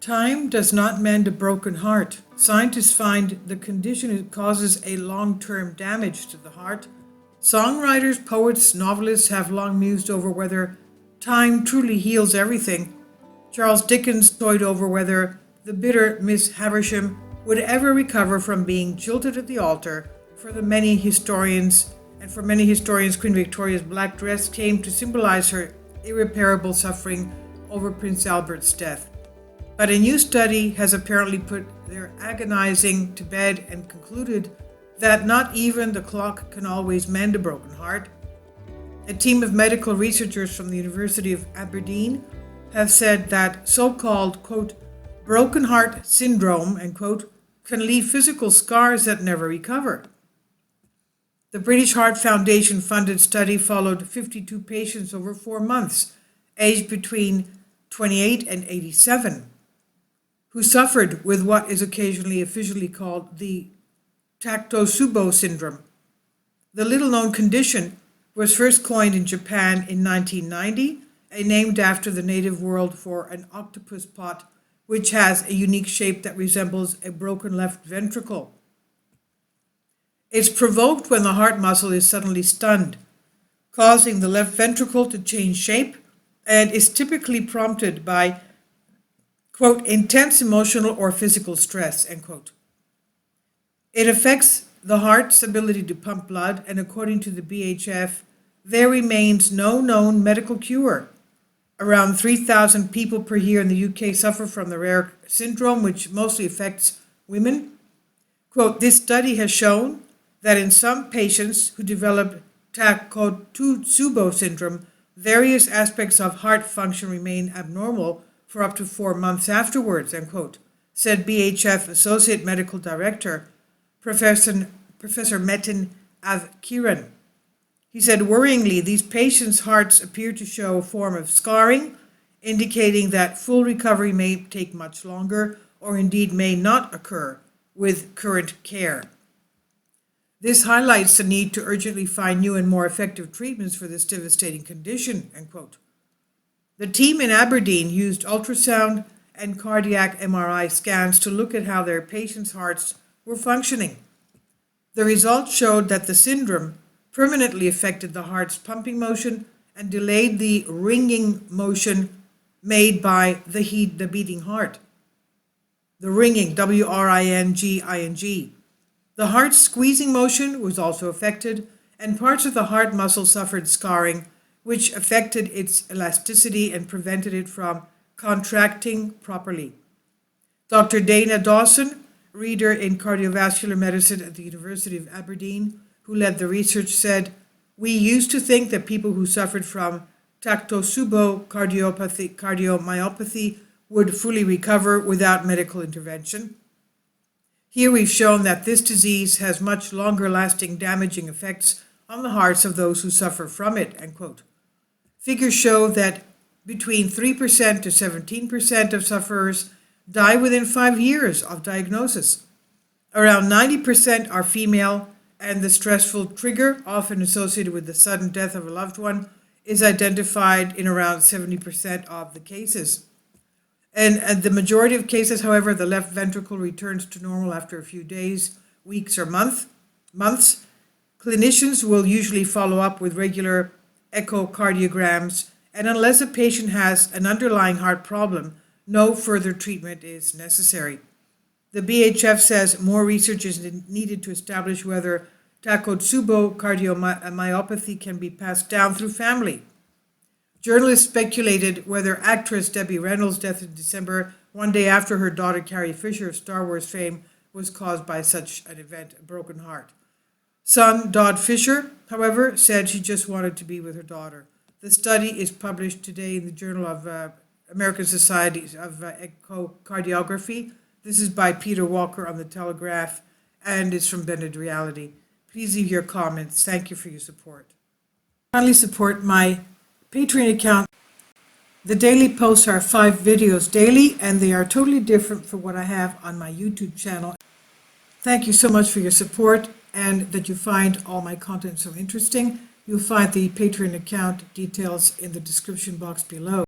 Time does not mend a broken heart. Scientists find the condition causes a long-term damage to the heart. Songwriters, poets, novelists have long mused over whether time truly heals everything. Charles Dickens toyed over whether the bitter Miss Havisham would ever recover from being jilted at the altar. For many historians, Queen Victoria's black dress came to symbolize her irreparable suffering over Prince Albert's death. But a new study has apparently put their agonizing to bed and concluded that not even the clock can always mend a broken heart. A team of medical researchers from the University of Aberdeen have said that so-called, quote, broken heart syndrome, end quote, can leave physical scars that never recover. The British Heart Foundation funded study followed 52 patients over 4 months, aged between 28 and 87. Who suffered with what is occasionally officially called the Takotsubo syndrome. The little-known condition was first coined in Japan in 1990 and named after the native word for an octopus pot, which has a unique shape that resembles a broken left ventricle. It's provoked when the heart muscle is suddenly stunned, causing the left ventricle to change shape, and is typically prompted by, quote, intense emotional or physical stress, end quote. It affects the heart's ability to pump blood, and according to the BHF, there remains no known medical cure. Around 3,000 people per year in the UK suffer from the rare syndrome, which mostly affects women. Quote, this study has shown that in some patients who develop Takotsubo syndrome, various aspects of heart function remain abnormal for up to 4 months afterwards, end quote, said BHF Associate Medical Director, Professor Metin Avkiran. He said, worryingly, these patients' hearts appear to show a form of scarring, indicating that full recovery may take much longer, or indeed may not occur with current care. This highlights the need to urgently find new and more effective treatments for this devastating condition, end quote. The team in Aberdeen used ultrasound and cardiac MRI scans to look at how their patients' hearts were functioning. The results showed that the syndrome permanently affected the heart's pumping motion and delayed the ringing motion made by the beating heart. The ringing, W-R-I-N-G-I-N-G. The heart's squeezing motion was also affected, and parts of the heart muscle suffered scarring, which affected its elasticity and prevented it from contracting properly. Dr. Dana Dawson, reader in cardiovascular medicine at the University of Aberdeen, who led the research, said, we used to think that people who suffered from Takotsubo cardiomyopathy would fully recover without medical intervention. Here we've shown that this disease has much longer-lasting damaging effects on the hearts of those who suffer from it, end quote. Figures show that between 3% to 17% of sufferers die within 5 years of diagnosis. Around 90% are female, and the stressful trigger, often associated with the sudden death of a loved one, is identified in around 70% of the cases. And the majority of cases, however, the left ventricle returns to normal after a few days, weeks, or months. Clinicians will usually follow up with regular echocardiograms, and unless a patient has an underlying heart problem, no further treatment is necessary. The BHF says more research is needed to establish whether Takotsubo cardiomyopathy can be passed down through family. Journalists speculated whether actress Debbie Reynolds' death in December, one day after her daughter Carrie Fisher of Star Wars fame, was caused by such an event, a broken heart. Son Dodd Fisher, however, said she just wanted to be with her daughter. The study is published today in the Journal of American Society of Echocardiography. This is by Peter Walker on the Telegraph and is from Bended Reality. Please leave your comments. Thank you for your support. Kindly support my Patreon account. The daily posts are 5 videos daily, and they are totally different from what I have on my YouTube channel. Thank you so much for your support and that you find all my content so interesting. You'll find the Patreon account details in the description box below.